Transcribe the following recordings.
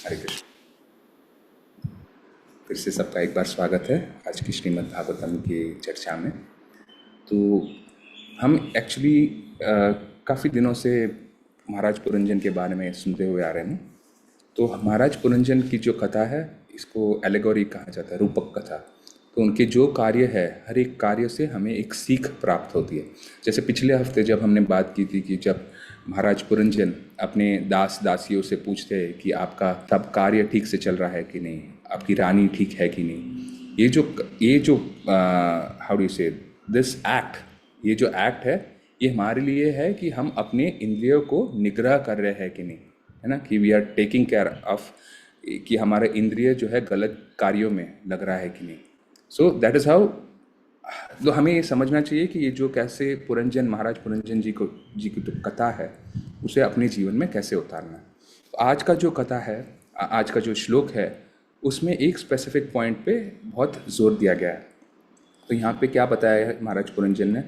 हरे कृष्ण। फिर से सबका एक बार स्वागत है आज की श्रीमद् भागवतम की चर्चा में। तो हम एक्चुअली काफ़ी दिनों से महाराज पुरंजन के बारे में सुनते हुए आ रहे हैं। तो महाराज पुरंजन की जो कथा है इसको एलेगोरी कहा जाता है, रूपक कथा। तो उनके जो कार्य है, हर एक कार्य से हमें एक सीख प्राप्त होती है। जैसे पिछले हफ्ते जब हमने बात की थी कि जब महाराज पुरंजन अपने दास दासियों से पूछते हैं कि आपका सब कार्य ठीक से चल रहा है कि नहीं, आपकी रानी ठीक है कि नहीं। ये जो हाउ डू से दिस एक्ट, ये जो एक्ट है ये हमारे लिए है कि हम अपने इंद्रियों को निग्रह कर रहे हैं कि नहीं, है ना, कि we are taking care of कि हमारा इंद्रिय जो है गलत कार्यों में लग रहा है कि नहीं। So that is how. तो हमें ये समझना चाहिए कि ये जो कैसे पुरंजन, महाराज पुरंजन जी की जो कथा है उसे अपने जीवन में कैसे उतारना है। तो आज का जो कथा है, आज का जो श्लोक है उसमें एक स्पेसिफिक पॉइंट पे बहुत जोर दिया गया है। तो यहाँ पे क्या बताया है महाराज पुरंजन ने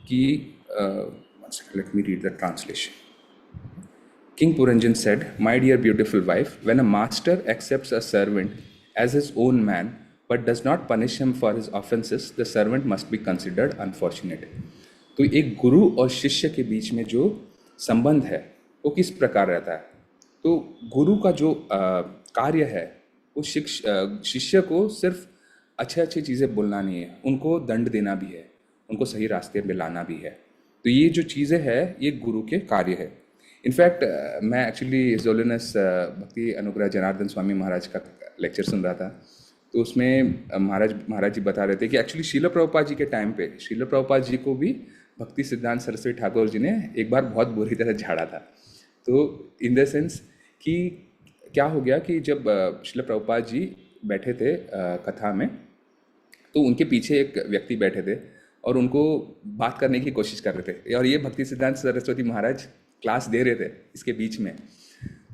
कि let me read the translation. King Puranjan said, "My dear beautiful wife, when a master accepts a servant as his own man but does not punish him for his offenses, the servant must be considered unfortunate." तो एक गुरु और शिष्य के बीच में जो संबंध है वो किस प्रकार रहता है। तो गुरु का जो कार्य है वो शिष्य को सिर्फ अच्छे अच्छे चीज़ें बोलना नहीं है, उनको दंड देना भी है, उनको सही रास्ते पे लाना भी है। तो ये जो चीज़ें हैं ये गुरु के कार्य है। इनफैक्ट मैं एक्चुअली जोलिनस भक्ति अनुग्रह जनार्दन स्वामी महाराज का लेक्चर सुन रहा था। तो उसमें महाराज जी बता रहे थे कि एक्चुअली शील प्रभुपाद जी के टाइम पे शील प्रभुपाद जी को भी भक्ति सिद्धांत सरस्वती ठाकुर जी ने एक बार बहुत बुरी तरह झाड़ा था। तो इन द सेंस कि क्या हो गया कि जब शील प्रभुपाद जी बैठे थे कथा में, तो उनके पीछे एक व्यक्ति बैठे थे और उनको बात करने की कोशिश कर रहे थे। और ये भक्ति सिद्धांत सरस्वती महाराज क्लास दे रहे थे इसके बीच में,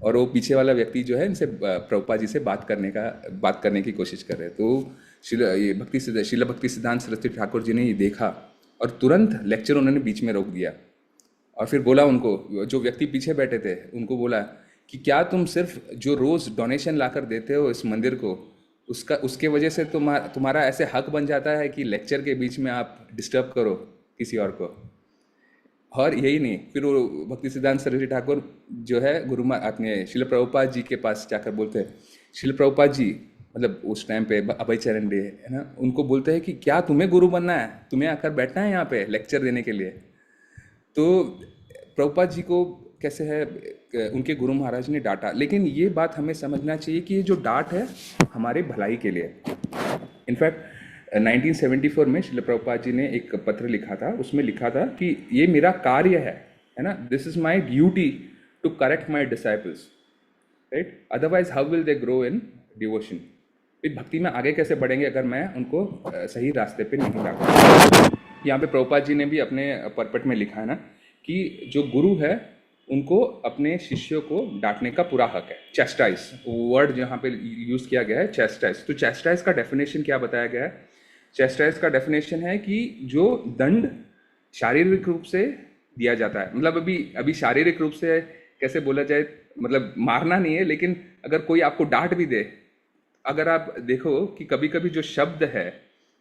और वो पीछे वाला व्यक्ति जो है इनसे प्रभुपाद जी से बात करने की कोशिश कर रहे। तो शील भक्ति सिद्धांत सरस्वती ठाकुर जी ने ये देखा और तुरंत लेक्चर उन्होंने बीच में रोक दिया और फिर बोला उनको, जो व्यक्ति पीछे बैठे थे उनको बोला कि क्या तुम सिर्फ जो रोज़ डोनेशन लाकर देते हो इस मंदिर को, उसके वजह से तुम्हारा ऐसे हक बन जाता है कि लेक्चर के बीच में आप डिस्टर्ब करो किसी और को। और यही नहीं, फिर वो भक्ति सिद्धांत सरस्वती ठाकुर जो है अपने शिल प्रभुपाद जी के पास जाकर बोलते हैं, शिल प्रभुपाद जी, मतलब उस टाइम पे अभय चरण डे है ना, उनको बोलते हैं कि क्या तुम्हें गुरु बनना है, तुम्हें आकर बैठना है यहाँ पे लेक्चर देने के लिए। तो प्रभुपाद जी को कैसे है उनके गुरु महाराज ने डांटा, लेकिन ये बात हमें समझना चाहिए कि ये जो डांट है हमारे भलाई के लिए। इनफैक्ट 1974 में शिल प्रभुपाद जी ने एक पत्र लिखा था, उसमें लिखा था कि ये मेरा कार्य है ना, this is my duty to correct my disciples, right, otherwise how will they grow in devotion. भक्ति में आगे कैसे बढ़ेंगे अगर मैं उनको सही रास्ते पे नहीं लाऊंगा। यहाँ पे प्रभुपाद जी ने भी अपने परपट में लिखा है ना कि जो गुरु है उनको अपने शिष्यों को डांटने का पूरा हक है। चैस्टाइज वर्ड जहाँ पे यूज़ किया गया है, चैस्टाइज। तो चैस्टाइज का डेफिनेशन क्या बताया गया है? चैस्टाइज का डेफिनेशन है कि जो दंड शारीरिक रूप से दिया जाता है, मतलब अभी शारीरिक रूप से कैसे बोला जाए, मतलब मारना नहीं है, लेकिन अगर कोई आपको डांट भी दे, अगर आप देखो कि कभी कभी जो शब्द है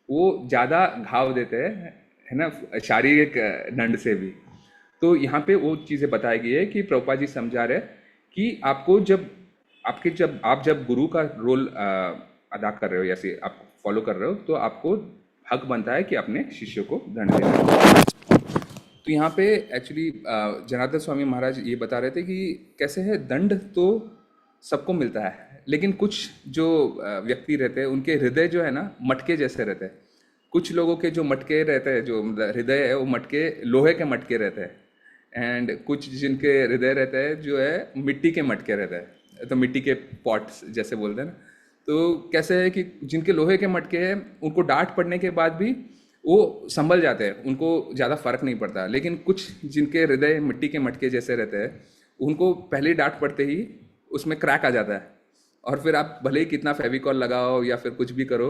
वो ज़्यादा घाव देते हैं, है ना, शारीरिक दंड से भी। तो यहाँ पे वो चीज़ें बताई गई है कि प्रभुपाद जी समझा रहे कि आपको आप जब गुरु का रोल अदा कर रहे हो या फिर आप फॉलो कर रहे हो, तो आपको हक बनता है कि अपने शिष्यों को दंड देना। तो यहाँ पे एक्चुअली जनार्दन स्वामी महाराज ये बता रहे थे कि कैसे है, दंड तो सबको मिलता है, लेकिन कुछ जो व्यक्ति रहते हैं उनके हृदय जो है ना मटके जैसे रहते हैं। कुछ लोगों के जो मटके रहते हैं, जो हृदय है वो मटके, लोहे के मटके रहते हैं, एंड कुछ जिनके हृदय रहते हैं जो है मिट्टी के मटके रहते हैं, तो मिट्टी के पॉट्स जैसे बोलते हैं ना। तो कैसे है कि जिनके लोहे के मटके हैं उनको डांट पड़ने के बाद भी वो संभल जाते हैं, उनको ज़्यादा फर्क नहीं पड़ता। लेकिन कुछ जिनके हृदय मिट्टी के मटके जैसे रहते हैं उनको पहले डांट पड़ते ही उसमें क्रैक आ जाता है, और फिर आप भले ही कितना फेविकॉल लगाओ या फिर कुछ भी करो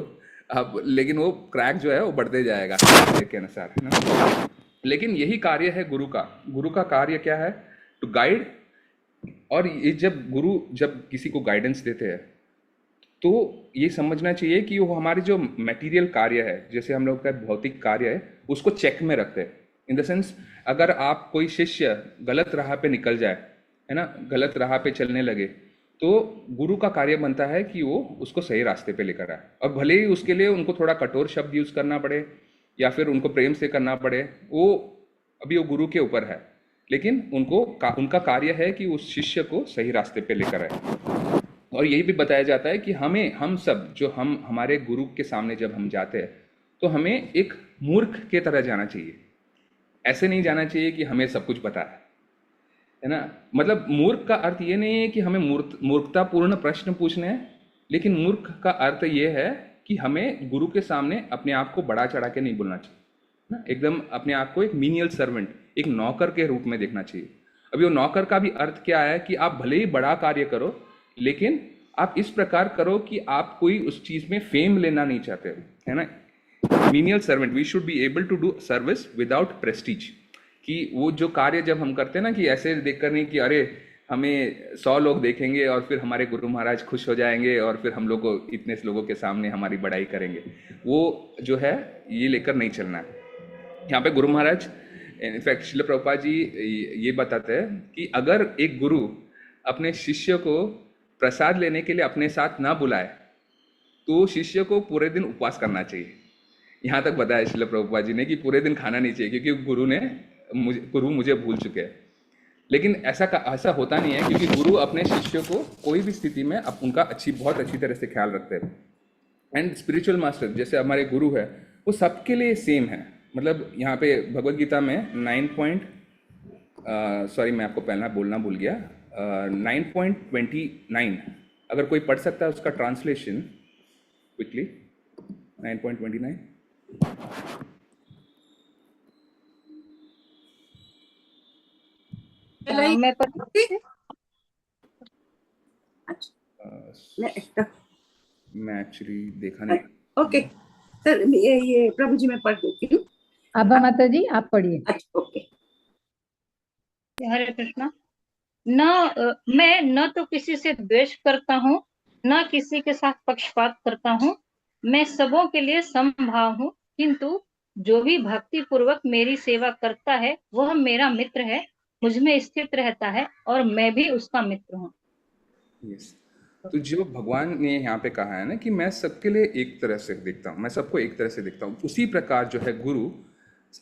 आप, लेकिन वो क्रैक जो है वो बढ़ते जाएगा के अनुसार, है ना। लेकिन यही कार्य है गुरु का। गुरु का कार्य क्या है? टू गाइड और ये जब गुरु जब किसी को गाइडेंस देते हैं तो ये समझना चाहिए कि वो हमारे जो मटेरियल कार्य है, जैसे हम लोग का भौतिक कार्य है, उसको चेक में रखते हैं। इन द सेंस, अगर आप कोई शिष्य गलत राह पे निकल जाए, है ना, गलत राह पे चलने लगे, तो गुरु का कार्य बनता है कि वो उसको सही रास्ते पे लेकर आए। और भले ही उसके लिए उनको थोड़ा कठोर शब्द यूज करना पड़े या फिर उनको प्रेम से करना पड़े, वो अभी वो गुरु के ऊपर है, लेकिन उनका कार्य है कि उस शिष्य को सही रास्ते पे लेकर आए। और यही भी बताया जाता है कि हम सब जो हम हमारे गुरु के सामने जब हम जाते हैं, तो हमें एक मूर्ख के तरह जाना चाहिए। ऐसे नहीं जाना चाहिए कि हमें सब कुछ पता है ना। मतलब मूर्ख का अर्थ ये नहीं है कि हमें मूर्खतापूर्ण प्रश्न पूछने हैं, लेकिन मूर्ख का अर्थ ये है कि हमें गुरु के सामने अपने आप को बढ़ा चढ़ा के नहीं बोलना चाहिए ना, एकदम अपने आप को एक मीनियल सर्वेंट, एक नौकर के रूप में देखना चाहिए। अभी वो नौकर का भी अर्थ क्या है कि आप भले ही बड़ा कार्य करो, लेकिन आप इस प्रकार करो कि आप कोई उस चीज में फेम लेना नहीं चाहते हो, है ना। Menial servant, we should be able to do service without prestige. कि वो जो कार्य जब हम करते हैं ना, कि ऐसे देखकर नहीं कि अरे हमें 100 लोग देखेंगे और फिर हमारे गुरु महाराज खुश हो जाएंगे और फिर हम लोग को इतने लोगों के सामने हमारी बड़ाई करेंगे, वो जो है ये लेकर नहीं चलना है। यहाँ पे गुरु महाराज, इनफैक्ट श्रील प्रभुपाद जी ये बताते हैं कि अगर एक गुरु अपने शिष्य को प्रसाद लेने के लिए अपने साथ ना बुलाए, तो शिष्य को पूरे दिन उपवास करना चाहिए। यहाँ तक बताया श्रील प्रभुपाद जी ने कि पूरे दिन खाना नहीं चाहिए, क्योंकि गुरु मुझे भूल चुके हैं। लेकिन ऐसा होता नहीं है, क्योंकि गुरु अपने शिष्यों को कोई भी स्थिति में उनका बहुत अच्छी तरह से ख्याल रखते हैं। एंड स्पिरिचुअल मास्टर जैसे हमारे गुरु है, वो सबके लिए सेम है। मतलब यहाँ पे भगवत गीता में 9 मैं आपको पहला बोलना भूल गया, 9.29, अगर कोई पढ़ सकता है उसका ट्रांसलेशन क्विकली। 9.29 मैं पढ़ती हूँ। मैं एक्चुअली देखा नहीं। ओके सर, ये प्रभु जी मैं पढ़ देती हूँ। आभा माता जी आप पढ़िए। अच्छा ओके। हरे कृष्णा। मैं न तो किसी से द्वेष करता हूँ, न किसी के साथ पक्षपात करता हूँ। मैं सबों के लिए समभाव हूँ, किंतु जो भी भक्ति पूर्वक मेरी सेवा करता है वह मेरा मित्र है, मुझ में स्थित रहता है और मैं भी उसका मित्र हूँ। यस, तो जो भगवान ने यहाँ पे कहा है ना कि मैं सबके लिए एक तरह से देखता हूँ, मैं सबको एक तरह से देखता हूँ, उसी प्रकार जो है गुरु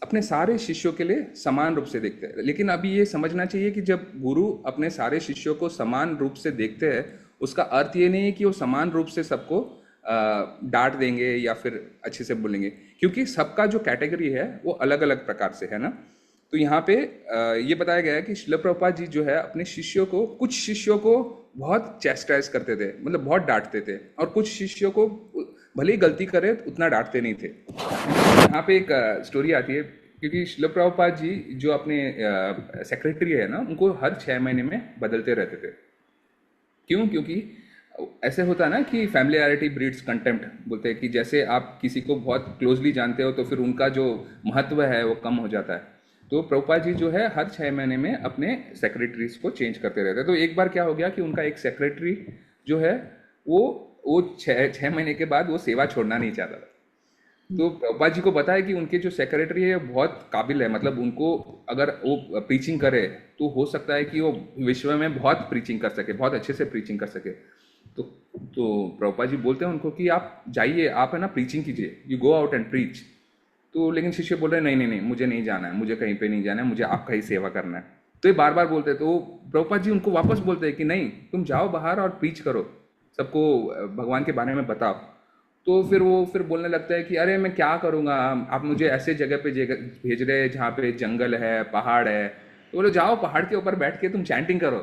अपने सारे शिष्यों के लिए समान रूप से देखते हैं। लेकिन अभी ये समझना चाहिए कि जब गुरु अपने सारे शिष्यों को समान रूप से देखते हैं, उसका अर्थ ये नहीं है कि वो समान रूप से सबको डांट देंगे या फिर अच्छे से बोलेंगे, क्योंकि सबका जो कैटेगरी है वो अलग अलग प्रकार से है ना। तो यहाँ पे ये बताया गया है कि श्रील प्रभुपाद जी जो है अपने शिष्यों को, कुछ शिष्यों को बहुत चैस्टाइज करते थे, मतलब बहुत डांटते थे, और कुछ शिष्यों को भले ही गलती करे उतना डांटते नहीं थे। यहाँ पे एक स्टोरी आती है, क्योंकि श्रील प्रभुपाद जी जो अपने सेक्रेटरी है ना, उनको हर 6 महीने में बदलते रहते थे। क्यों? क्योंकि ऐसे होता है ना कि फैमिलियरिटी ब्रीड्स कंटेम्प्ट, बोलते हैं कि जैसे आप किसी को बहुत क्लोजली जानते हो तो फिर उनका जो महत्व है वो कम हो जाता है। तो प्रभुपाद जी जो है हर 6 महीने में अपने सेक्रेटरीज को चेंज करते रहते हैं। तो एक बार क्या हो गया कि उनका एक सेक्रेटरी जो है वो 6 महीने के बाद वो सेवा छोड़ना नहीं चाहता था। तो प्रभुपाद जी को पता है कि उनके जो सेक्रेटरी है बहुत काबिल है, मतलब उनको अगर वो प्रीचिंग करे तो हो सकता है कि वो विश्व में बहुत प्रीचिंग कर सके, बहुत अच्छे से प्रीचिंग कर सके। तो प्रभुपाद जी बोलते हैं उनको कि आप जाइए, आप है ना प्रीचिंग कीजिए, you go out and preach. तो लेकिन शिष्य बोल रहे नहीं नहीं नहीं, मुझे नहीं जाना है, मुझे कहीं पे नहीं जाना है, मुझे आपका ही सेवा करना है। तो ये बार बार बोलते हैं। तो प्रभुपाद जी उनको वापस बोलते हैं कि नहीं, तुम जाओ बाहर और प्रीच करो, सबको भगवान के बारे में बताओ। तो फिर वो बोलने लगता है कि अरे मैं क्या करूँगा, आप मुझे ऐसे जगह पे भेज रहे हैं जहाँ पे जंगल है, पहाड़ है। तो बोले जाओ पहाड़ के ऊपर बैठ के तुम चैंटिंग करो।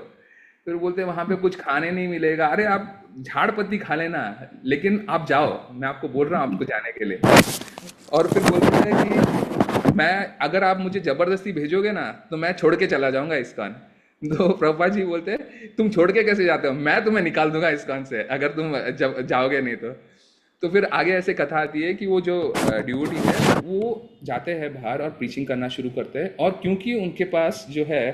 फिर बोलते हैं वहाँ पे कुछ खाने नहीं मिलेगा। अरे आप झाड़ पत्ती खा लेना, लेकिन आप जाओ, मैं आपको बोल रहा हूँ आपको जाने के लिए। और फिर बोलते हैं कि मैं, अगर आप मुझे जबरदस्ती भेजोगे ना तो मैं छोड़ के चला जाऊंगा इस्कॉन। तो प्रभुपाद जी बोलते हैं तुम छोड़ के कैसे जाते हो, मैं तुम्हें निकाल दूंगा इस्कॉन से अगर तुम जाओगे नहीं तो फिर आगे ऐसे कथा आती है कि वो जो डिवोटी है वो जाते हैं बाहर और प्रीचिंग करना शुरू करते हैं। और क्योंकि उनके पास जो है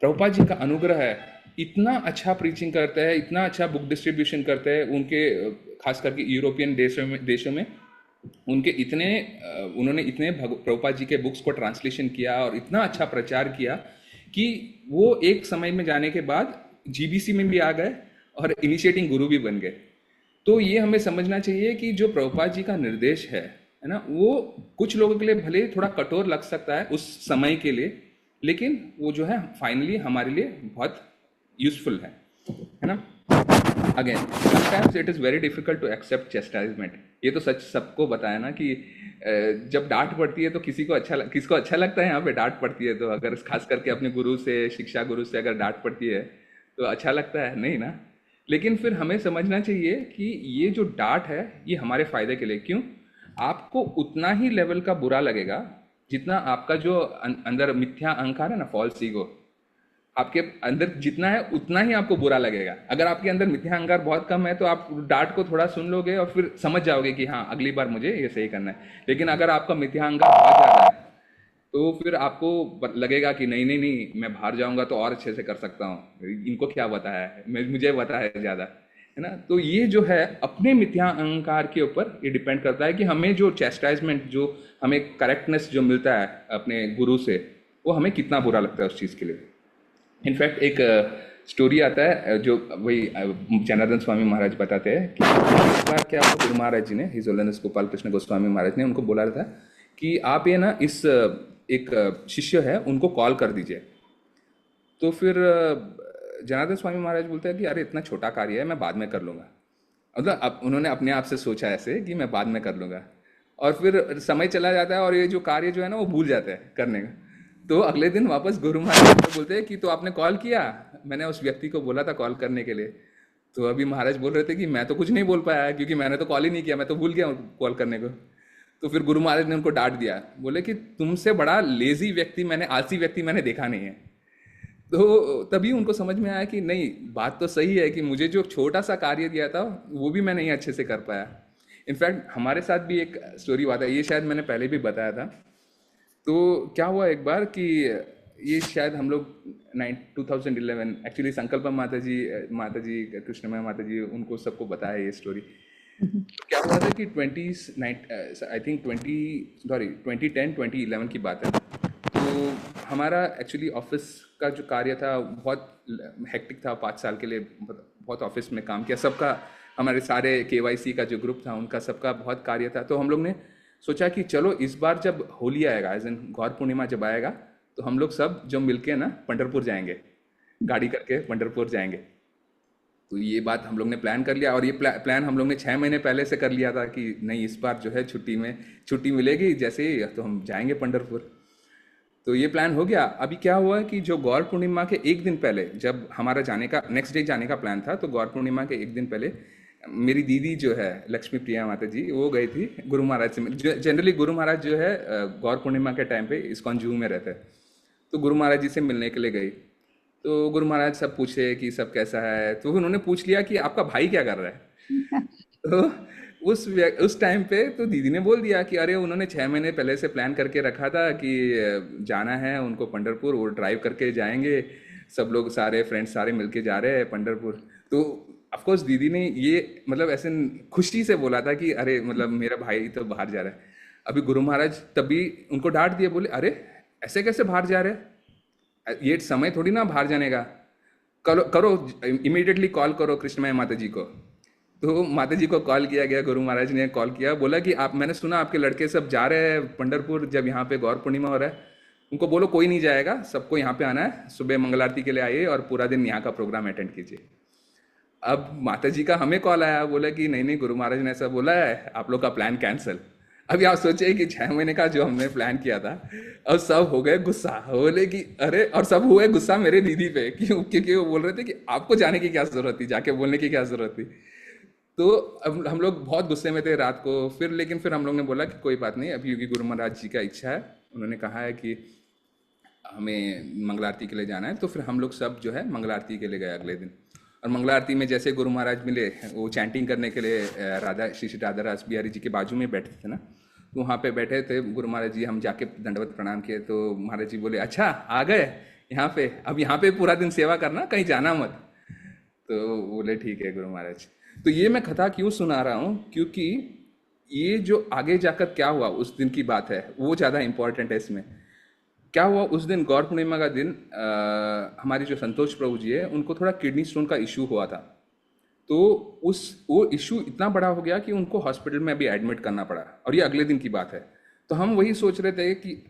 प्रभुपाद जी का अनुग्रह है, इतना अच्छा प्रीचिंग करते हैं, इतना अच्छा बुक डिस्ट्रीब्यूशन करते हैं उनके खास करके यूरोपियन देशों में उनके इतने उन्होंने इतने प्रभुपाद जी के बुक्स को ट्रांसलेशन किया और इतना अच्छा प्रचार किया कि वो एक समय में जाने के बाद जीबीसी में भी आ गए और इनिशिएटिंग गुरु भी बन गए। तो ये हमें समझना चाहिए कि जो प्रभुपाद जी का निर्देश है ना, वो कुछ लोगों के लिए भले थोड़ा कठोर लग सकता है उस समय के लिए, लेकिन वो जो है फाइनली हमारे लिए बहुत यूजफुल है ना। Again sometimes it is very difficult to accept chastisement. ये तो सच सबको बताया ना कि जब डांट पड़ती है तो किसको अच्छा लगता है यहाँ पे डांट पड़ती है तो, अगर खास करके अपने गुरु से, शिक्षा गुरु से अगर डांट पड़ती है तो अच्छा लगता है नहीं ना। लेकिन फिर हमें समझना चाहिए कि ये जो डांट है ये हमारे फायदे के लिए। क्यों? आपको उतना ही लेवल का बुरा लगेगा जितना आपका जो अंदर मिथ्या अहंकार है ना, फॉल्स ईगो, आपके अंदर जितना है उतना ही आपको बुरा लगेगा। अगर आपके अंदर मिथ्या अहंकार बहुत कम है तो आप डांट को थोड़ा सुन लोगे और फिर समझ जाओगे कि हाँ अगली बार मुझे ये सही करना है। लेकिन अगर आपका मिथ्या अहंकार बहुत ज़्यादा है तो फिर आपको लगेगा कि नहीं नहीं नहीं, मैं बाहर जाऊंगा तो और अच्छे से कर सकता हूँ, इनको क्या बताया है, मुझे पता है ज़्यादा, है ना। तो ये जो है अपने मिथ्या अहंकार के ऊपर ये डिपेंड करता है कि हमें जो चैस्टाइजमेंट, जो हमें करेक्टनेस जो मिलता है अपने गुरु से, वो हमें कितना बुरा लगता है उस चीज़ के लिए। इनफैक्ट एक स्टोरी आता है जो वही जनार्दन स्वामी महाराज बताते हैं कि इस बार क्या हुआ, गुरु महाराज जी ने, हिज होलिनेस गोपाल कृष्ण गोस्वामी महाराज ने उनको बोला था कि आप ये ना इस एक शिष्य है उनको कॉल कर दीजिए। तो फिर जनार्दन स्वामी महाराज बोलते हैं कि अरे इतना छोटा कार्य है, मैं बाद में कर लूँगा। मतलब अब उन्होंने अपने आप से सोचा ऐसे कि मैं बाद में कर लूँगा, और फिर समय चला जाता है और ये जो कार्य जो है ना वो भूल जाते हैं करने का। तो अगले दिन वापस गुरु महाराज को बोलते हैं कि तो आपने कॉल किया, मैंने उस व्यक्ति को बोला था कॉल करने के लिए। तो अभी महाराज बोल रहे थे कि मैं तो कुछ नहीं बोल पाया क्योंकि मैंने तो कॉल ही नहीं किया, मैं तो भूल गया कॉल करने को। तो फिर गुरु महाराज ने उनको डांट दिया, बोले कि तुमसे बड़ा लेजी व्यक्ति मैंने, आलसी व्यक्ति मैंने देखा नहीं है। तो तभी उनको समझ में आया कि नहीं, बात तो सही है कि मुझे जो छोटा सा कार्य दिया था वो भी मैं नहीं अच्छे से कर पाया। इनफैक्ट हमारे साथ भी एक स्टोरी हुआ था, ये शायद मैंने पहले भी बताया था। तो क्या हुआ एक बार कि ये शायद हम लोग 2011 एक्चुअली संकल्पम माता जी कृष्णमय माता जी, उनको सबको बताया ये स्टोरी। तो क्या हुआ था कि 2011 की बात है। तो हमारा एक्चुअली ऑफिस का जो कार्य था बहुत हेक्टिक था, 5 साल के लिए बहुत ऑफिस में काम किया सबका, हमारे सारे KYC का जो ग्रुप था उनका सबका बहुत कार्य था। तो हम लोग ने सोचा कि चलो इस बार जब होली आएगा, एज इन गौर पूर्णिमा जब आएगा, तो हम लोग सब जो मिलके ना पंढरपुर जाएंगे, गाड़ी करके पंढरपुर जाएंगे। तो ये बात हम लोग ने प्लान कर लिया, और ये प्लान हम लोग ने 6 महीने पहले से कर लिया था कि नहीं इस बार जो है छुट्टी मिलेगी जैसे ही तो हम जाएंगे पंढरपुर। तो ये प्लान हो गया। अभी क्या हुआ कि जो गौर पूर्णिमा के एक दिन पहले, जब हमारा जाने का नेक्स्ट डे जाने का प्लान था, तो गौर पूर्णिमा के एक दिन पहले मेरी दीदी जो है लक्ष्मी प्रिया माता जी, वो गई थी गुरु महाराज से। जनरली गुरु महाराज जो है गौर पूर्णिमा के टाइम पे इस्कॉन जू में रहते हैं, तो गुरु महाराज जी से मिलने के लिए गई। तो गुरु महाराज सब पूछे कि सब कैसा है, तो उन्होंने पूछ लिया कि आपका भाई क्या कर रहा है। तो उस टाइम पे तो दीदी ने बोल दिया कि अरे उन्होंने 6 महीने पहले से प्लान करके रखा था कि जाना है उनको पंढरपुर, वो ड्राइव करके जाएंगे, सब लोग सारे फ्रेंड्स सारे मिलके जा रहे हैं पंढरपुर। तो ऑफकोर्स दीदी ने ये मतलब ऐसे खुशी से बोला था कि अरे मतलब मेरा भाई तो बाहर जा रहा है। अभी गुरु महाराज तभी उनको डांट दिए, बोले अरे ऐसे कैसे बाहर जा रहे हैं, ये समय थोड़ी ना बाहर जाने का, करो इमीडिएटली कॉल करो कृष्णमय माता जी को। तो माता जी को कॉल किया गया, गुरु महाराज ने कॉल किया, बोला कि मैंने सुना आपके लड़के सब जा रहे हैं पंढरपुर, जब यहाँ पे गौर पूर्णिमा हो रहा है, उनको बोलो कोई नहीं जाएगा, सबको यहाँ पे आना है, सुबह मंगल आरती के लिए आइए और पूरा दिन यहाँ का प्रोग्राम अटेंड कीजिए। अब माता जी का हमें कॉल आया, बोला कि नहीं नहीं गुरु महाराज ने ऐसा बोला है, आप लोग का प्लान कैंसिल। अभी आप सोचिए कि 6 महीने का जो हमने प्लान किया था, और सब हो गए गुस्सा, बोले कि अरे, और सब हुए गुस्सा मेरे दीदी पे, क्योंकि वो बोल रहे थे कि आपको जाने की क्या जरूरत थी, जाके बोलने की क्या जरूरत थी। तो अब हम लोग बहुत गुस्से में थे रात को। लेकिन फिर हम लोग ने बोला कि कोई बात नहीं, अभी क्योंकि गुरु महाराज जी का इच्छा है, उन्होंने कहा है कि हमें मंगल आरती के लिए जाना है, तो फिर हम लोग सब जो है मंगल आरती के लिए गए अगले दिन। और मंगल आरती में जैसे गुरु महाराज मिले, वो चैंटिंग करने के लिए श्री राधा रास बिहारी जी के बाजू में बैठे थे ना, तो वहाँ पे बैठे थे गुरु महाराज जी, हम जाके दंडवत प्रणाम किए। तो महाराज जी बोले अच्छा आ गए, यहाँ पे, अब यहाँ पे पूरा दिन सेवा करना, कहीं जाना मत। तो बोले ठीक है गुरु महाराज। तो ये मैं कथा क्यों सुना रहा हूँ, क्योंकि ये जो आगे जाकर क्या हुआ उस दिन की बात है, वो ज़्यादा इम्पोर्टेंट है इसमें। क्या हुआ उस दिन, गौर पूर्णिमा का दिन, हमारे जो संतोष प्रभु जी है उनको थोड़ा किडनी स्टोन का इशू हुआ था। तो वो इशू इतना बड़ा हो गया कि उनको हॉस्पिटल में अभी एडमिट करना पड़ा, और ये अगले दिन की बात है। तो हम वही सोच रहे थे कि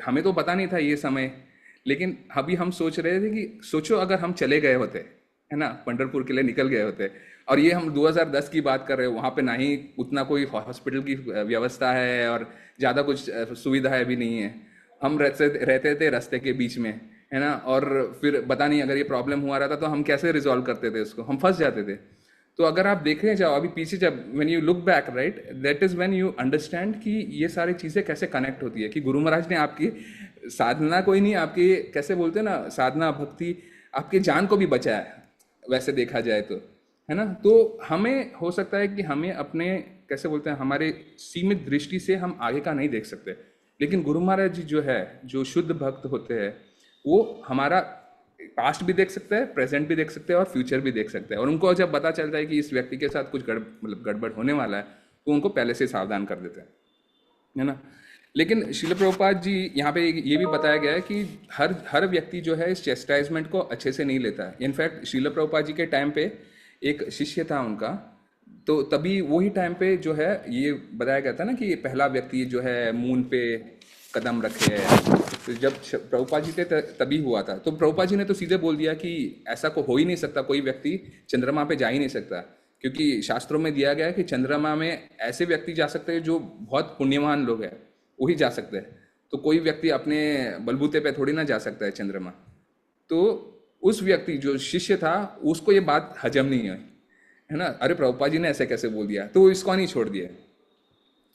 हमें तो पता नहीं था ये समय, लेकिन अभी हम सोच रहे थे कि सोचो अगर हम चले गए होते, है ना, पंढरपुर के लिए निकल गए होते, और ये हम 2010 की बात कर रहे हो, वहाँ पे ना ही उतना कोई हॉस्पिटल की व्यवस्था है और ज़्यादा कुछ सुविधाएं भी नहीं है। हम रहते थे रास्ते के बीच में, है ना, और फिर पता नहीं अगर ये प्रॉब्लम हुआ रहता तो हम कैसे रिजॉल्व करते थे उसको, हम फंस जाते थे। तो अगर आप देखने जाओ अभी पीछे, जब when you look back right, that is when you understand कि ये सारी चीज़ें कैसे कनेक्ट होती है, कि गुरु महाराज ने आपकी साधना, कोई नहीं, आपकी कैसे बोलते हैं ना, साधना भक्ति आपके जान को भी बचाया है, वैसे देखा जाए तो, है ना। तो हमें हो सकता है कि हमें अपने, कैसे बोलते हैं, हमारे सीमित दृष्टि से हम आगे का नहीं देख सकते, लेकिन गुरु महाराज जी जो है, जो शुद्ध भक्त होते हैं, वो हमारा पास्ट भी देख सकते हैं, प्रेजेंट भी देख सकते हैं और फ्यूचर भी देख सकते हैं। और उनको जब पता चलता है कि इस व्यक्ति के साथ कुछ मतलब गड़बड़ होने वाला है, तो उनको पहले से सावधान कर देते हैं, है ना। लेकिन शिल प्रभुपाद जी यहाँ पे ये भी बताया गया है कि हर व्यक्ति जो है इस चेस्टाइजमेंट को अच्छे से नहीं लेता है। इनफैक्ट शिल प्रभुपाद जी के टाइम पे एक शिष्य था उनका, तो तभी वही टाइम पे जो है ये बताया गया था ना कि पहला व्यक्ति जो है मून पे कदम रखे है। तो जब प्रभुपाद जी थे तभी हुआ था। तो प्रभुपाद जी ने तो सीधे बोल दिया कि ऐसा को हो ही नहीं सकता, कोई व्यक्ति चंद्रमा पे जा ही नहीं सकता, क्योंकि शास्त्रों में दिया गया है कि चंद्रमा में ऐसे व्यक्ति जा सकते हैं जो बहुत पुण्यवान लोग हैं, वही जा सकते हैं। तो कोई व्यक्ति अपने बलबूते पे थोड़ी ना जा सकता है चंद्रमा। तो उस व्यक्ति जो शिष्य था उसको ये बात हजम नहीं हुई, है ना, अरे प्रभुपाद जी ने ऐसे कैसे बोल दिया, तो इसको नहीं छोड़ दिया।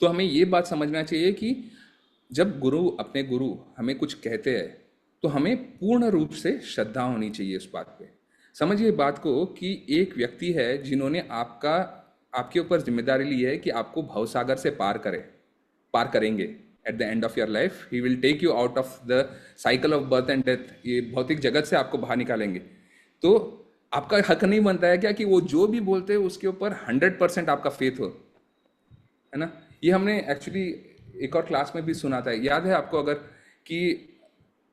तो हमें ये बात समझना चाहिए कि जब अपने गुरु हमें कुछ कहते हैं तो हमें पूर्ण रूप से श्रद्धा होनी चाहिए उस बात पे। समझिए बात को कि एक व्यक्ति है जिन्होंने आपके ऊपर जिम्मेदारी ली है कि आपको भवसागर से पार करेंगे। At the end of your life he will take you out of the cycle of birth and death, ये भौतिक जगत से आपको बाहर निकालेंगे। तो आपका हक नहीं बनता है क्या कि वो जो भी बोलते हैं उसके ऊपर 100% आपका फेथ हो, है ना। ये हमने एक्चुअली एक और क्लास में भी सुना था, याद है आपको अगर, कि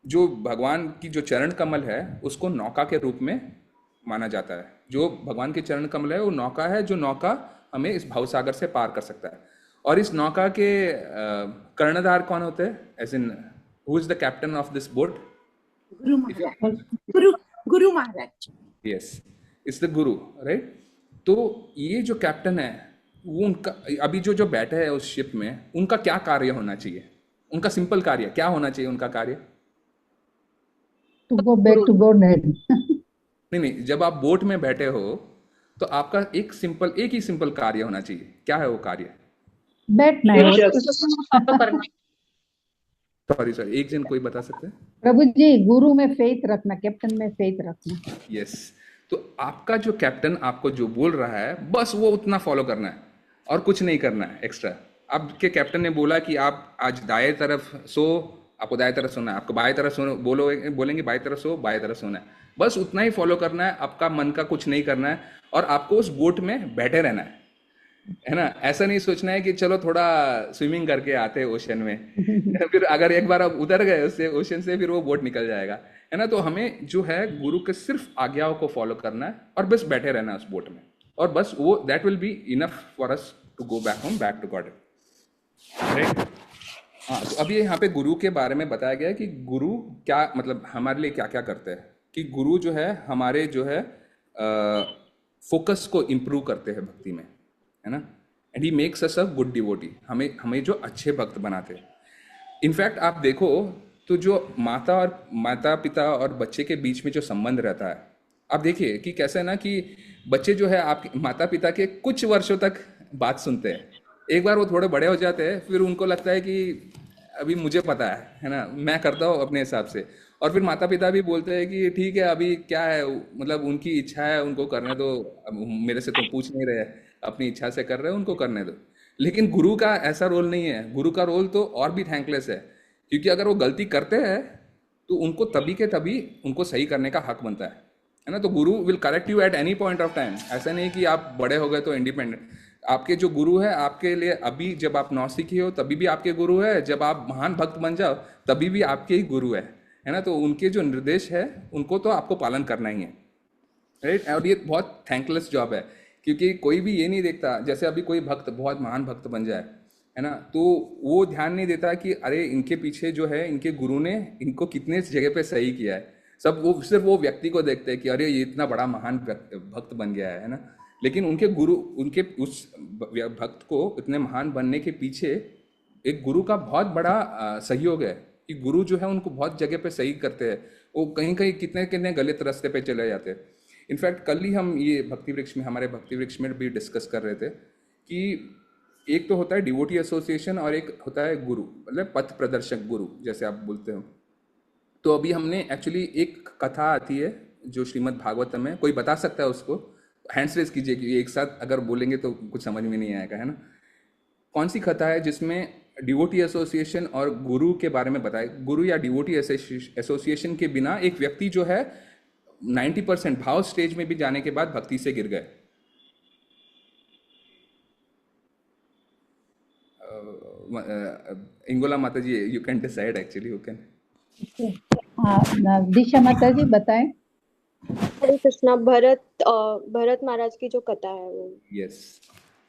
जो भगवान की जो चरण कमल है उसको नौका के रूप में माना जाता है। जो भगवान के चरण कमल है वो नौका है, जो नौका हमें इस भवसागर से पार कर सकता है। और इस नौका के कर्णधार कौन होते हैं, as in who is the captain of this boat? Guru Maharaj, Guru Maharaj, yes, it's the guru, right. तो ये जो कैप्टन है वो उनका, अभी जो बैठे हैं उस शिप में, उनका क्या कार्य होना चाहिए? उनका सिंपल कार्य क्या होना चाहिए? उनका कार्य to go back to Godhead. नहीं, जब आप बोट में बैठे हो तो आपका एक ही सिंपल कार्य होना चाहिए। क्या है वो कार्य? बैठना है। फॉलो करना। सॉरी, एक जन कोई बता सकते हैं? प्रभु जी, गुरु में फेथ रखना, कैप्टन में फेथ रखना। यस। तो आपका जो कैप्टन आपको जो बोल रहा है बस वो उतना फॉलो करना है और कुछ नहीं करना है एक्स्ट्रा। आपके कैप्टन ने बोला कि आप आज दाएं तरफ सो, आपको दाएं तरफ सोना है, आपको बाएं तरफ सोना, बोलेंगे बाएं तरफ सो, बाएं तरफ सोना है, बस उतना ही फॉलो करना है। आपका मन का कुछ नहीं करना है और आपको उस बोट में बैठे रहना है ना। ऐसा नहीं सोचना है कि चलो थोड़ा स्विमिंग करके आते हैं ओशन में फिर अगर एक बार आप उतर गए उससे ओशन से, फिर वो बोट निकल जाएगा, है ना। तो हमें जो है गुरु के सिर्फ आज्ञाओं को फॉलो करना है और बस बैठे रहना है उस बोट में, और बस वो that will be enough for us to go back home, back to God, right. हाँ, तो अभी यहाँ पे गुरु के बारे में बताया गया है कि गुरु क्या मतलब हमारे लिए क्या क्या करते हैं। कि गुरु जो है हमारे जो है फोकस को इम्प्रूव करते हैं भक्ति में, है ना। And he makes us a good devotee, हमें जो अच्छे भक्त बनाते हैं। इनफैक्ट आप देखो तो जो माता पिता और बच्चे के बीच में जो संबंध रहता है, आप देखिए कि कैसे है ना, कि बच्चे जो है आपके माता पिता के कुछ वर्षों तक बात सुनते हैं। एक बार वो थोड़े बड़े हो जाते हैं, फिर उनको लगता है कि अभी मुझे पता है ना, मैं करता हूँ अपने हिसाब से। और फिर माता पिता भी बोलते हैं कि ठीक है अभी क्या है, मतलब उनकी इच्छा है, उनको करने दो, मेरे से तो पूछ नहीं रहे, अपनी इच्छा से कर रहे हैं, उनको करने दो। लेकिन गुरु का ऐसा रोल नहीं है। गुरु का रोल तो और भी थैंकलेस है, क्योंकि अगर वो गलती करते हैं तो उनको तभी के तभी उनको सही करने का हक बनता है ना। तो गुरु will correct you at any point of time. ऐसा नहीं कि आप बड़े हो गए तो इंडिपेंडेंट। आपके जो गुरु है आपके लिए अभी जब आप नौसिखी हो तभी भी आपके गुरु है, जब आप महान भक्त बन जाओ तभी भी आपके ही गुरु है ना। तो उनके जो निर्देश है उनको तो आपको पालन करना ही है, राइट। और ये बहुत थैंकलेस जॉब है, क्योंकि कोई भी ये नहीं देखता, जैसे अभी कोई भक्त बहुत महान भक्त बन जाए है ना, तो वो ध्यान नहीं देता कि अरे इनके पीछे जो है इनके गुरु ने इनको कितने जगह पे सही किया है। सब वो सिर्फ वो व्यक्ति को देखते हैं कि अरे ये इतना बड़ा महान भक्त बन गया है ना। लेकिन उनके गुरु, उनके उस भक्त को इतने महान बनने के पीछे एक गुरु का बहुत बड़ा सहयोग है, कि गुरु जो है उनको बहुत जगह पे सही करते हैं। वो कहीं कहीं कितने कितने गलत रास्ते पे चले जाते हैं। इनफैक्ट कल ही हम ये भक्ति वृक्ष में, हमारे भक्ति वृक्ष में भी डिस्कस कर रहे थे कि एक तो होता है डिवोटी एसोसिएशन और एक होता है गुरु, मतलब पथ प्रदर्शक गुरु जैसे आप बोलते हो। तो अभी हमने एक्चुअली एक कथा आती है जो श्रीमद् भागवतम में, कोई बता सकता है उसको? हैंड्स रेज कीजिए, कि एक साथ अगर बोलेंगे तो कुछ समझ में नहीं आएगा, है ना। कौन सी कथा है जिसमें डिवोटी एसोसिएशन और गुरु के बारे में बताए? गुरु या डिवोटी एसोसिएशन के बिना एक व्यक्ति जो है 90% भाव स्टेज में भी जाने के बाद भक्ति से गिर गए। इंगोला माता ji, you can decide actually, you can. Disha माता जी बताएं। हरे कृष्णा, भरत महाराज की जो कथा है वो। यस,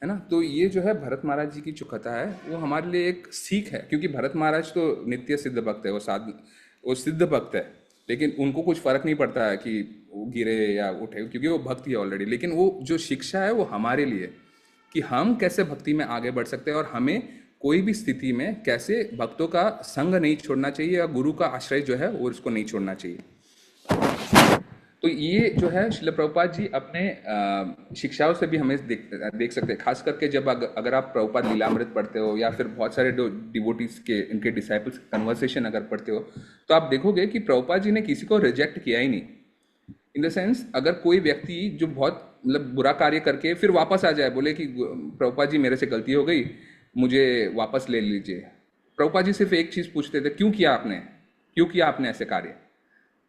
है ना। तो ये जो है भरत महाराज जी की जो कथा है वो हमारे लिए एक सीख है, क्योंकि भरत महाराज तो नित्य सिद्ध भक्त है, वो सिद्ध भक्त है। लेकिन उनको कुछ फर्क नहीं पड़ता है कि वो गिरे या उठे, क्योंकि वो भक्त ही है ऑलरेडी। लेकिन वो जो शिक्षा है वो हमारे लिए, कि हम कैसे भक्ति में आगे बढ़ सकते हैं और हमें कोई भी स्थिति में कैसे भक्तों का संग नहीं छोड़ना चाहिए या गुरु का आश्रय जो है वो उसको नहीं छोड़ना चाहिए। तो ये जो है श्रील प्रभुपाद जी अपने शिक्षाओं से भी हमें देख सकते हैं। खास करके जब अगर आप प्रभुपाद लीलामृत पढ़ते हो या फिर बहुत सारे डिवोटीज के, इनके डिसाइपल्स कन्वर्सेशन अगर पढ़ते हो, तो आप देखोगे कि प्रभुपाद जी ने किसी को रिजेक्ट किया ही नहीं। इन द सेंस, अगर कोई व्यक्ति जो बहुत मतलब बुरा कार्य करके फिर वापस आ जाए, बोले कि प्रभुपाद जी मेरे से गलती हो गई, मुझे वापस ले लीजिए, प्रभुपाद जी सिर्फ एक चीज़ पूछते थे, क्यों किया आपने ऐसे कार्य?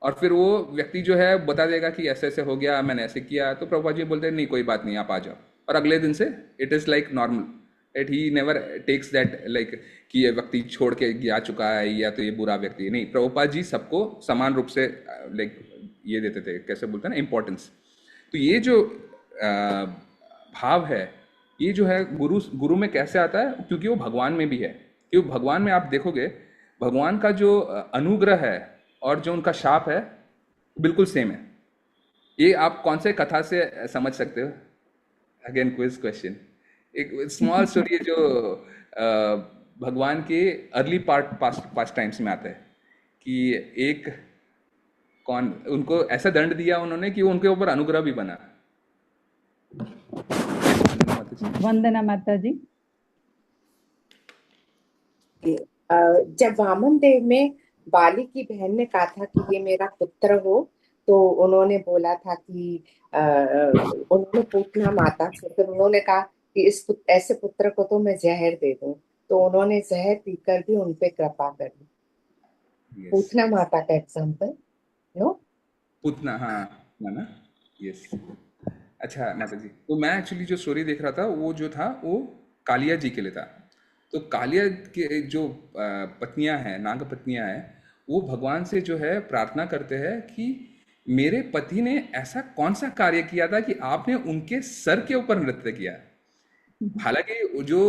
और फिर वो व्यक्ति जो है बता देगा कि ऐसे ऐसे हो गया, मैंने ऐसे किया। तो प्रभुपाद जी बोलते हैं नहीं कोई बात नहीं, आप आ जाओ। और अगले दिन से it is like normal, at he never takes that like कि ये व्यक्ति छोड़ के जा चुका है या तो ये बुरा व्यक्ति है। नहीं, प्रभुपाद जी सबको समान रूप से लाइक ये देते थे, कैसे बोलते हैं ना, इम्पोर्टेंस। तो ये जो भाव है, ये जो है गुरु में कैसे आता है? क्योंकि वो भगवान में भी है। क्योंकि भगवान में आप देखोगे, भगवान का जो अनुग्रह है और जो उनका शाप है बिल्कुल सेम है। ये आप कौन से कथा से समझ सकते हो? Again quiz question. एक स्मॉल स्टोरी है जो भगवान के अर्ली पास्ट टाइम्स में आता है, कि एक उनको ऐसा दंड दिया उन्होंने कि वो उनके ऊपर अनुग्रह भी बना। वंदना माता जी। जब वामन देव में बाली की बहन ने कहा था कि ये मेरा पुत्र हो, तो उन्होंने बोला था कि उन्होंने पूतना माता से, फिर उन्होंने कहा कि ऐसे पुत्र को तो मैं जहर दे दूं, तो उन्होंने जहर पीकर भी उनपे कृपा करी। पूतना माता का एग्जाम्पल, नो? पूतना, हाँ ना, यस। अच्छा माता जी, तो मैं एक्चुअली जो स्टोरी देख रहा था वो जो था वो कालिया जी के लिए था। तो कालिया के जो पत्नियां हैं, नाग पत्नियां हैं, वो भगवान से जो है प्रार्थना करते हैं कि मेरे पति ने ऐसा कौन सा कार्य किया था कि आपने उनके सर के ऊपर नृत्य किया। हालांकि जो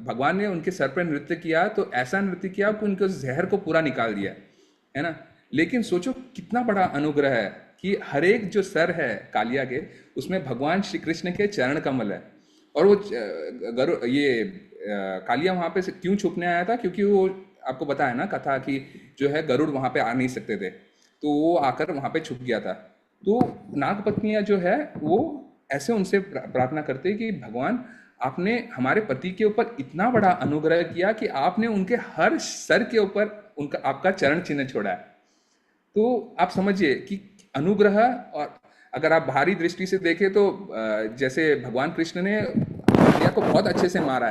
भगवान ने उनके सर पर नृत्य किया तो ऐसा नृत्य किया कि उनको जहर को पूरा निकाल दिया, है ना। लेकिन सोचो कितना बड़ा अनुग्रह है कि हर एक जो सर है कालिया के, उसमें भगवान श्री कृष्ण के चरण कमल है। और वो कालिया वहां पे क्यों छुपने आया था? क्योंकि वो आपको पता है ना कथा कि जो है गरुड़ वहां पे आ नहीं सकते थे, तो वो आकर वहां पे छुप गया था। तो नाग पत्नियां जो है वो ऐसे उनसे प्रार्थना करते कि भगवान आपने हमारे पति के ऊपर इतना बड़ा अनुग्रह किया कि आपने उनके हर सर के ऊपर उनका आपका चरण चिन्ह छोड़ा है। तो आप समझिए कि अनुग्रह, और अगर आप बाहरी दृष्टि से देखें तो जैसे भगवान कृष्ण ने कालिया को बहुत अच्छे से मारा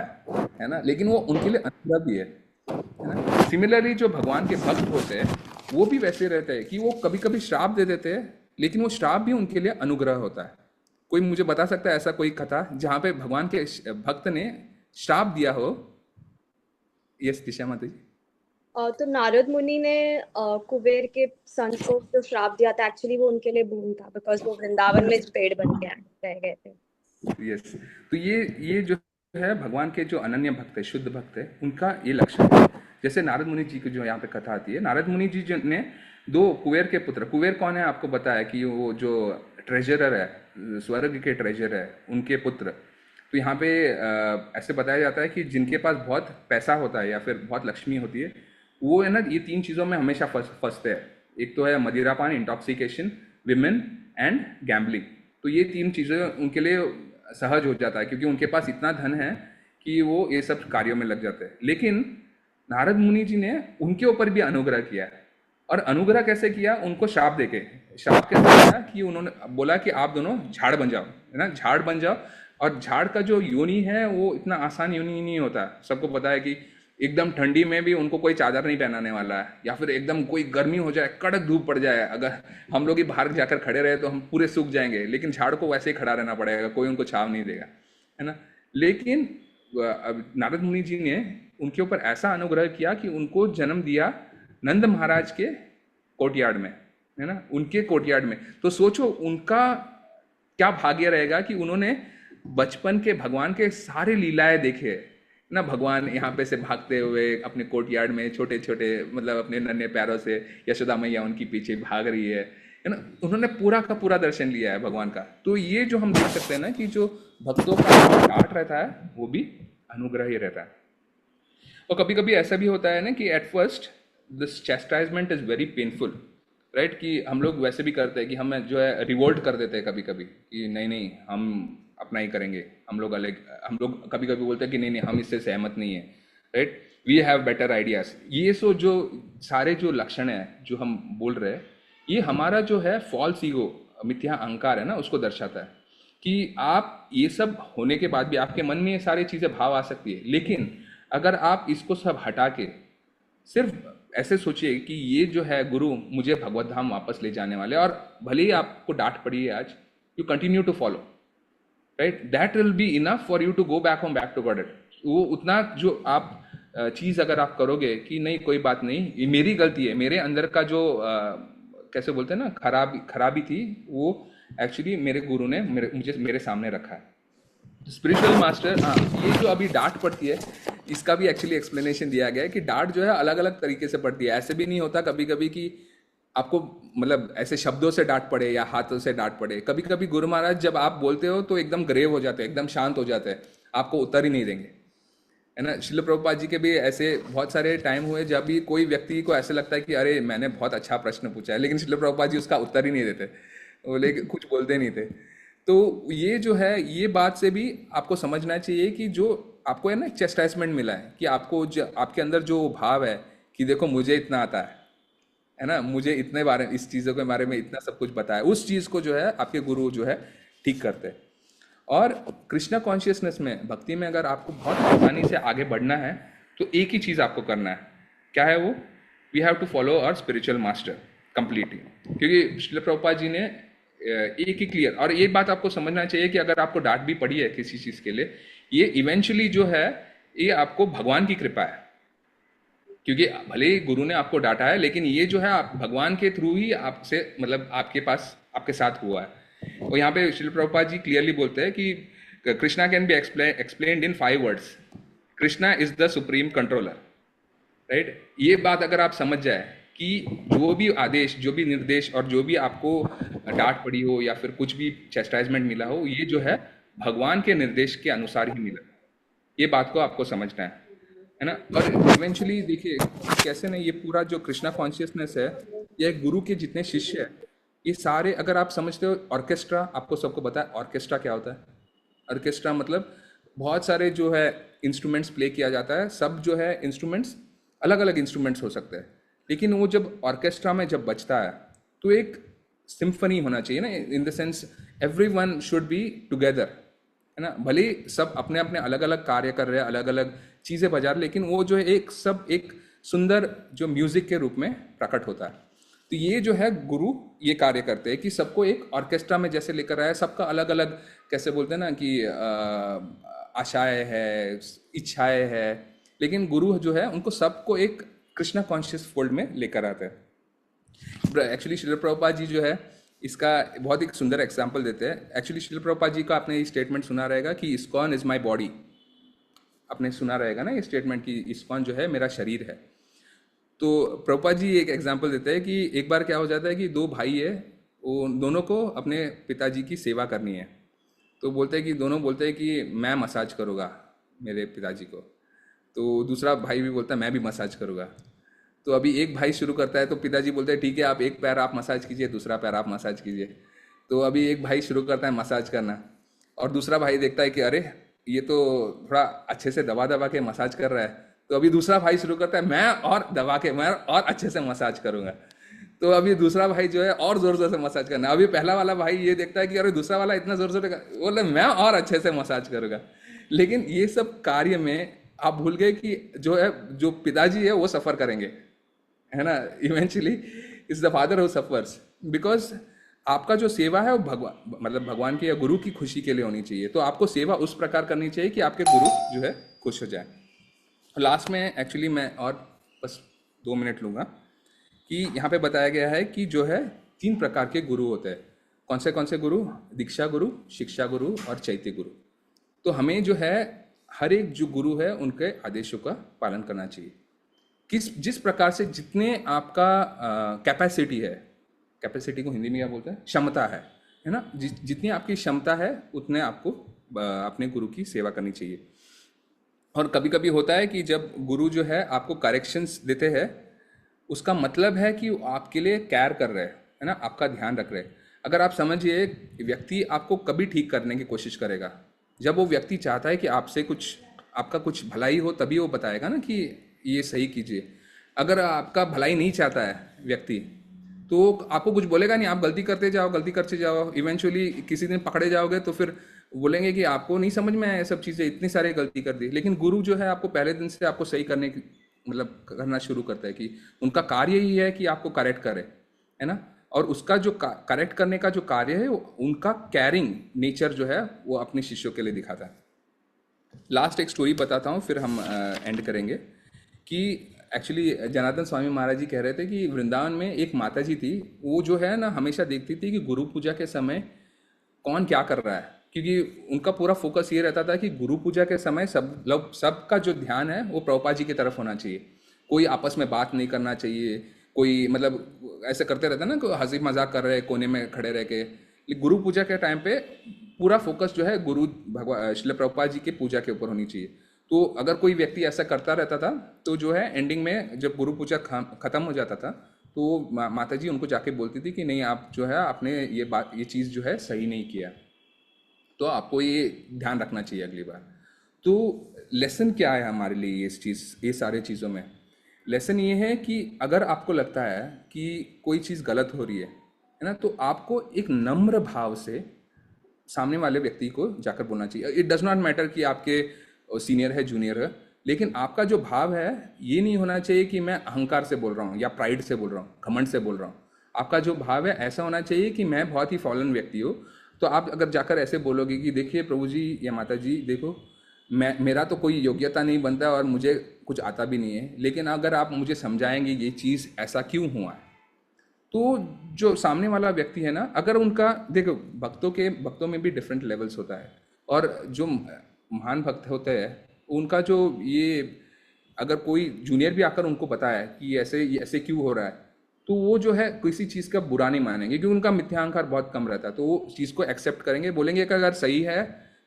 है ना, लेकिन वो उनके लिए अनुग्रह भी है ना। सिमिलरली जो भगवान के भक्त होते हैं वो भी वैसे रहते हैं कि वो कभी कभी श्राप दे देते हैं, लेकिन वो श्राप भी उनके लिए अनुग्रह होता है। कोई मुझे बता सकता है ऐसा कोई कथा जहाँ पे भगवान के भक्त ने श्राप दिया हो? यस दिशा माता जी। तो नारद मुनि ने कुबेर के सन को जो श्राप दिया था, एक्चुअली वो उनके लिए बोन था, बिकॉज वो वृंदावन में पेड़ बन के रह गए थे। यस, तो ये जो है भगवान के जो अनन्य भक्त है, शुद्ध भक्त है, उनका ये लक्षण है। जैसे नारद मुनि जी की जो यहाँ पे कथा आती है, नारद मुनि जी ने दो कुबेर के पुत्र, कुबेर कौन है आपको बताया कि वो जो ट्रेजरर है, स्वर्ग के ट्रेजर है, उनके पुत्र। तो यहाँ पे ऐसे बताया जाता है कि जिनके पास बहुत पैसा होता है या फिर बहुत लक्ष्मी होती है, वो है ना ये तीन चीज़ों में हमेशा फंसते हैं। एक तो है मदिरापान, इंटॉक्सिकेशन, विमेन एंड गैम्बलिंग। तो ये तीन चीज़ें उनके लिए सहज हो जाता है क्योंकि उनके पास इतना धन है कि वो ये सब कार्यों में लग जाते हैं। लेकिन नारद मुनि जी ने उनके ऊपर भी अनुग्रह किया है। और अनुग्रह कैसे किया? उनको श्राप देके। श्राप कैसे किया कि उन्होंने बोला कि आप दोनों झाड़ बन जाओ, है ना, झाड़ बन जाओ। और झाड़ का जो योनि है वो इतना आसान योनि नहीं होता। सबको पता है कि एकदम ठंडी में भी उनको कोई चादर नहीं पहनाने वाला है, या फिर एकदम कोई गर्मी हो जाए, कड़क धूप पड़ जाए, अगर हम लोग ही बाहर जाकर खड़े रहे तो हम पूरे सूख जाएंगे। लेकिन झाड़ को वैसे ही खड़ा रहना पड़ेगा, कोई उनको छाव नहीं देगा, है ना। लेकिन नारद मुनि जी ने उनके ऊपर ऐसा अनुग्रह किया कि उनको जन्म दिया नंद महाराज के कोर्टयार्ड में, है ना, उनके कोर्टयार्ड में। तो सोचो उनका क्या भाग्य रहेगा कि उन्होंने बचपन के भगवान के सारे लीलाएं देखे ना। भगवान यहाँ पे से भागते हुए अपने कोर्टयार्ड में छोटे छोटे मतलब अपने नन्हे पैरों से, यशोदा मैया उनकी पीछे भाग रही है ना। उन्होंने पूरा का पूरा दर्शन लिया है भगवान का। तो ये जो हम देख सकते हैं ना कि जो भक्तों का आर्ट रहता है वो भी अनुग्रह ही रहता है। और कभी कभी ऐसा भी होता है ना कि at first this chastisement is very painful, right, कि हम लोग वैसे भी करते हैं कि हम जो है रिवोल्ट कर देते हैं कभी कभी कि नहीं हम अपना ही करेंगे, हम लोग अलग। हम लोग कभी कभी बोलते हैं कि नहीं हम इससे सहमत नहीं है, right, we have better ideas. ये सो जो सारे जो लक्षण है जो हम बोल रहे हैं, ये हमारा जो है फॉल्स ईगो, मिथ्या अहंकार है ना, उसको दर्शाता है कि आप ये सब होने के बाद भी आपके मन में ये सारी चीज़ें भाव आ सकती है। लेकिन अगर आप इसको सब हटा के सिर्फ ऐसे सोचिए कि ये जो है गुरु मुझे भगवत धाम वापस ले जाने वाले, और भले ही आपको डांट पड़ी है आज, you continue to follow, right, that will be enough for you to go back home, back to God. वो उतना जो आप चीज़ अगर आप करोगे कि नहीं कोई बात नहीं, ये मेरी गलती है, मेरे अंदर का जो कैसे बोलते हैं ना खराबी थी, वो एक्चुअली मेरे गुरु ने मुझे मेरे सामने रखा है। स्पिरिचुअल मास्टर, हाँ, ये जो अभी डांट पड़ती है इसका भी एक्चुअली एक्सप्लेनेशन दिया गया है कि डांट जो है अलग अलग तरीके से पड़ती है। ऐसे भी नहीं होता कभी कभी कि आपको मतलब ऐसे शब्दों से डांट पड़े या हाथों से डांट पड़े। कभी कभी गुरु महाराज जब आप बोलते हो तो एकदम ग्रेव हो जाते हैं, एकदम शांत हो जाते हैं, आपको उत्तर ही नहीं देंगे, है ना। श्रील प्रभुपाद जी के भी ऐसे बहुत सारे टाइम हुए जब भी कोई व्यक्ति को ऐसे लगता है कि अरे मैंने बहुत अच्छा प्रश्न पूछा है, लेकिन श्रील प्रभुपाद जी उसका उत्तर ही नहीं देते, बोले कुछ बोलते नहीं थे। तो ये जो है ये बात से भी आपको समझना चाहिए कि जो आपको है ना चेस्टाइजमेंट मिला है कि आपको आपके अंदर जो भाव है कि देखो मुझे इतना आता है ना, मुझे इतने बारे इस चीज़ों के बारे में इतना सब कुछ बताया, उस चीज़ को जो है आपके गुरु जो है ठीक करते हैं। और कृष्णा कॉन्शियसनेस में, भक्ति में अगर आपको बहुत आसानी से आगे बढ़ना है तो एक ही चीज़ आपको करना है। क्या है वो? We have to follow our spiritual master completely. क्योंकि श्रील प्रभुपाद जी ने एक ही क्लियर, और ये बात आपको समझना चाहिए कि अगर आपको डांट भी पड़ी है किसी चीज़ के लिए, ये इवेंचुअली जो है ये आपको भगवान की कृपा है। क्योंकि भले ही गुरु ने आपको डांटा है, लेकिन ये जो है आप भगवान के थ्रू ही आपसे मतलब आपके पास आपके साथ हुआ है। और यहाँ पे श्रील प्रभुपाद जी क्लियरली बोलते हैं कि Krishna can be explained in 5 words, Krishna is the supreme controller, right. ये बात अगर आप समझ जाए कि जो भी आदेश, जो भी निर्देश और जो भी आपको डांट पड़ी हो या फिर कुछ भी चेस्टाइजमेंट मिला हो, ये जो है भगवान के निर्देश के अनुसार ही मिला, ये बात को आपको समझना है ना। और इवेंचुअली देखिए कैसे ना ये पूरा जो कृष्णा कॉन्शियसनेस है, ये गुरु के जितने शिष्य है, ये सारे अगर आप समझते हो ऑर्केस्ट्रा, आपको सबको पता है ऑर्केस्ट्रा क्या होता है। ऑर्केस्ट्रा मतलब बहुत सारे जो है इंस्ट्रूमेंट्स प्ले किया जाता है, सब जो है इंस्ट्रूमेंट्स अलग अलग इंस्ट्रूमेंट्स हो सकते हैं, लेकिन वो जब ऑर्केस्ट्रा में जब बजता है तो एक सिम्फनी होना चाहिए ना, in the sense everyone should be together, है ना। भले सब अपने अपने अलग अलग कार्य कर रहे हैं, अलग अलग चीज़ें बजा रहे, लेकिन वो जो है एक सब एक सुंदर जो म्यूजिक के रूप में प्रकट होता है। तो ये जो है गुरु ये कार्य करते हैं कि सबको एक ऑर्केस्ट्रा में जैसे लेकर आए, सबका अलग अलग कैसे बोलते हैं ना कि आशाएं है, इच्छाएं है, लेकिन गुरु जो है उनको सबको एक कृष्णा कॉन्शियस फोल्ड में लेकर आते हैं। एक्चुअली श्रील प्रभुपाद जी जो है इसका बहुत एक सुंदर एग्जाम्पल देते हैं। एक्चुअली श्रील प्रभुपाद जी का आपने ये स्टेटमेंट सुना रहेगा कि इस्कॉन इज माई बॉडी, आपने सुना रहेगा ना ये स्टेटमेंट कि इस्कॉन जो है मेरा शरीर है। तो प्रभुपाद जी एक एग्जाम्पल देते हैं कि एक बार क्या हो जाता है कि दो भाई है, वो दोनों को अपने पिताजी की सेवा करनी है। तो बोलते हैं कि दोनों बोलते हैं कि मैं मसाज करूँगा मेरे पिताजी को, तो दूसरा भाई भी बोलता है मैं भी मसाज करूँगा। तो अभी एक भाई शुरू करता है तो पिताजी बोलते हैं ठीक है, आप एक पैर आप मसाज कीजिए, दूसरा पैर आप मसाज कीजिए। तो अभी एक भाई शुरू करता है मसाज करना, और दूसरा भाई देखता है कि अरे ये तो थोड़ा अच्छे से दबा दबा के मसाज कर रहा है। तो अभी दूसरा भाई शुरू करता है मैं और अच्छे से मसाज करूँगा। तो अभी दूसरा भाई जो है और जोर जोर से मसाज करना। अभी पहला वाला भाई ये देखता है कि अरे दूसरा वाला इतना जोर जोर बोले मैं और अच्छे से मसाज करूँगा। लेकिन ये सब कार्य में आप भूल गए कि जो है जो पिताजी है वो सफ़र करेंगे, है ना। Eventually is the father who suffers, because आपका जो सेवा है वो भगवान की या गुरु की खुशी के लिए होनी चाहिए। तो आपको सेवा उस प्रकार करनी चाहिए कि आपके गुरु जो है खुश हो जाए। लास्ट में एक्चुअली मैं और बस 2 मिनट लूँगा कि यहाँ पे बताया गया है कि जो है 3 प्रकार के गुरु होते हैं। कौन से गुरु? दीक्षा गुरु, शिक्षा गुरु और चैत्य गुरु। तो हमें जो है हर एक जो गुरु है उनके आदेशों का पालन करना चाहिए। जिस प्रकार से जितने आपका कैपेसिटी है, कैपेसिटी को हिंदी में क्या बोलते हैं, क्षमता है ना, जितनी आपकी क्षमता है उतने आपको अपने गुरु की सेवा करनी चाहिए। और कभी कभी होता है कि जब गुरु जो है आपको करेक्शंस देते हैं, उसका मतलब है कि वो आपके लिए केयर कर रहे हैं, है ना, आपका ध्यान रख रहे हैं। अगर आप समझिए व्यक्ति आपको कभी ठीक करने की कोशिश करेगा जब वो व्यक्ति चाहता है कि आपसे आपका कुछ भलाई हो, तभी वो बताएगा ना कि ये सही कीजिए। अगर आपका भलाई नहीं चाहता है व्यक्ति तो आपको कुछ बोलेगा नहीं, आप गलती करते जाओ, इवेंचुअली किसी दिन पकड़े जाओगे तो फिर बोलेंगे कि आपको नहीं समझ में आया सब चीज़ें, इतनी सारी गलती कर दी। लेकिन गुरु जो है आपको पहले दिन से आपको सही करने की करना शुरू करता है कि उनका कार्य ही है कि आपको करेक्ट करे, है ना। और उसका जो करेक्ट करने का जो कार्य है उनका कैरिंग नेचर जो है वो अपने शिष्यों के लिए दिखाता है। लास्ट एक स्टोरी बताता हूँ फिर हम एंड करेंगे कि एक्चुअली जनार्दन स्वामी महाराज जी कह रहे थे कि वृंदावन में एक माता जी थी, वो जो है ना हमेशा देखती थी कि गुरु पूजा के समय कौन क्या कर रहा है, क्योंकि उनका पूरा फोकस ये रहता था कि गुरु पूजा के समय सबका जो ध्यान है वो प्रभुपाद जी की तरफ होना चाहिए। कोई आपस में बात नहीं करना चाहिए, कोई मतलब ऐसे करते रहता ना, कोई हंसी मजाक कर रहे कोने में खड़े रह के। गुरु पूजा के टाइम पे पूरा फोकस जो है गुरु भगवान श्रील प्रभुपाद जी की पूजा के ऊपर होनी चाहिए। तो अगर कोई व्यक्ति ऐसा करता रहता था तो जो है एंडिंग में जब गुरु पूजा खत्म हो जाता था तो माता जी उनको जाके बोलती थी कि नहीं, आप जो है आपने ये चीज़ जो है सही नहीं किया, तो आपको ये ध्यान रखना चाहिए अगली बार। तो लेसन क्या है हमारे लिए ये सारे चीज़ों में? लेसन ये है कि अगर आपको लगता है कि कोई चीज़ गलत हो रही है ना, तो आपको एक नम्र भाव से सामने वाले व्यक्ति को जाकर बोलना चाहिए। इट डज नॉट मैटर कि आपके सीनियर है जूनियर है, लेकिन आपका जो भाव है ये नहीं होना चाहिए कि मैं अहंकार से बोल रहा हूँ या प्राइड से बोल रहा हूँ, घमंड से बोल रहा हूँ। आपका जो भाव है ऐसा होना चाहिए कि मैं बहुत ही फॉलन व्यक्ति हूँ। तो आप अगर जाकर ऐसे बोलोगे कि देखिए प्रभु जी या माता जी, देखो मेरा तो कोई योग्यता नहीं बनता और मुझे कुछ आता भी नहीं है, लेकिन अगर आप मुझे समझाएंगे ये चीज़ ऐसा क्यों हुआ है, तो जो सामने वाला व्यक्ति है ना, अगर उनका देखो भक्तों में भी डिफरेंट लेवल्स होता है, और जो महान भक्त होते हैं उनका जो ये अगर कोई जूनियर भी आकर उनको बताए कि ऐसे क्यों हो रहा है, तो वो जो है किसी चीज़ का बुरा नहीं मानेंगे, क्योंकि उनका मिथ्यांकार बहुत कम रहता है। तो वो चीज़ को एक्सेप्ट करेंगे, बोलेंगे कि अगर सही है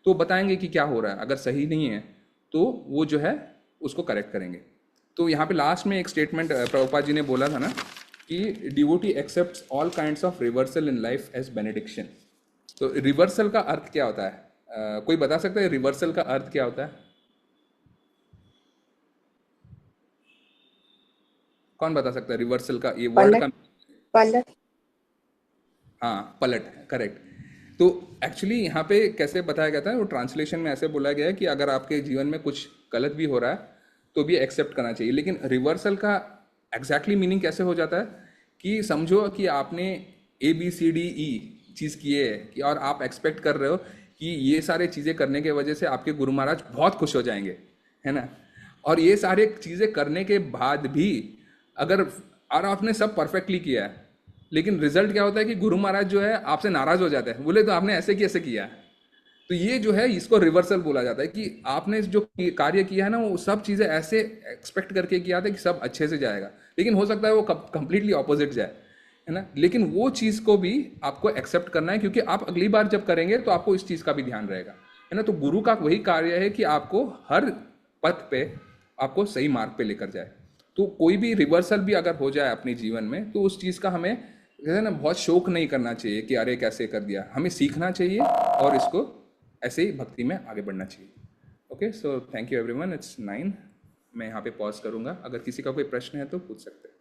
तो बताएंगे कि क्या हो रहा है, अगर सही नहीं है तो वो जो है उसको करेक्ट करेंगे। तो यहाँ पे लास्ट में एक स्टेटमेंट प्रभुपाद जी ने बोला था ना कि devotee accepts all kinds of reversal in life as benediction. तो रिवर्सल का अर्थ क्या होता है? कोई बता सकता है रिवर्सल का अर्थ क्या होता है? कौन बता सकता है रिवर्सल का ये वर्ड का? पलट। हाँ, पलट, करेक्ट। तो एक्चुअली यहाँ पे कैसे बताया गया था, वो ट्रांसलेशन में ऐसे बोला गया है कि अगर आपके जीवन में कुछ गलत भी हो रहा है तो भी एक्सेप्ट करना चाहिए। लेकिन रिवर्सल का एग्जैक्टली मीनिंग कैसे हो जाता है कि समझो कि आपने ABCDE चीज़ की है कि और आप एक्सपेक्ट कर रहे हो कि ये सारे चीज़ें करने के वजह से आपके गुरु महाराज बहुत खुश हो जाएंगे, है ना। और ये सारे चीज़ें करने के बाद भी अगर और आपने सब परफेक्टली किया है, लेकिन रिजल्ट क्या होता है कि गुरु महाराज जो है आपसे नाराज हो जाते हैं, बोले तो आपने ऐसे कैसे किया। तो ये जो है इसको रिवर्सल बोला जाता है कि आपने जो कार्य किया है ना वो सब चीज़ें ऐसे एक्सपेक्ट करके किया था कि सब अच्छे से जाएगा, लेकिन हो सकता है वो कंप्लीटली ऑपोजिट जाए, है ना। लेकिन वो चीज़ को भी आपको एक्सेप्ट करना है, क्योंकि आप अगली बार जब करेंगे तो आपको इस चीज़ का भी ध्यान रहेगा, है ना। तो गुरु का वही कार्य है कि आपको हर पथ पे आपको सही मार्ग पे लेकर जाए। तो कोई भी रिवर्सल भी अगर हो जाए अपने जीवन में तो उस चीज़ का हमें जैसे ना बहुत शौक नहीं करना चाहिए कि अरे कैसे कर दिया, हमें सीखना चाहिए और इसको ऐसे ही भक्ति में आगे बढ़ना चाहिए। Okay, so thank you everyone, it's 9। मैं यहाँ पे पॉज करूँगा, अगर किसी का कोई प्रश्न है तो पूछ सकते हैं।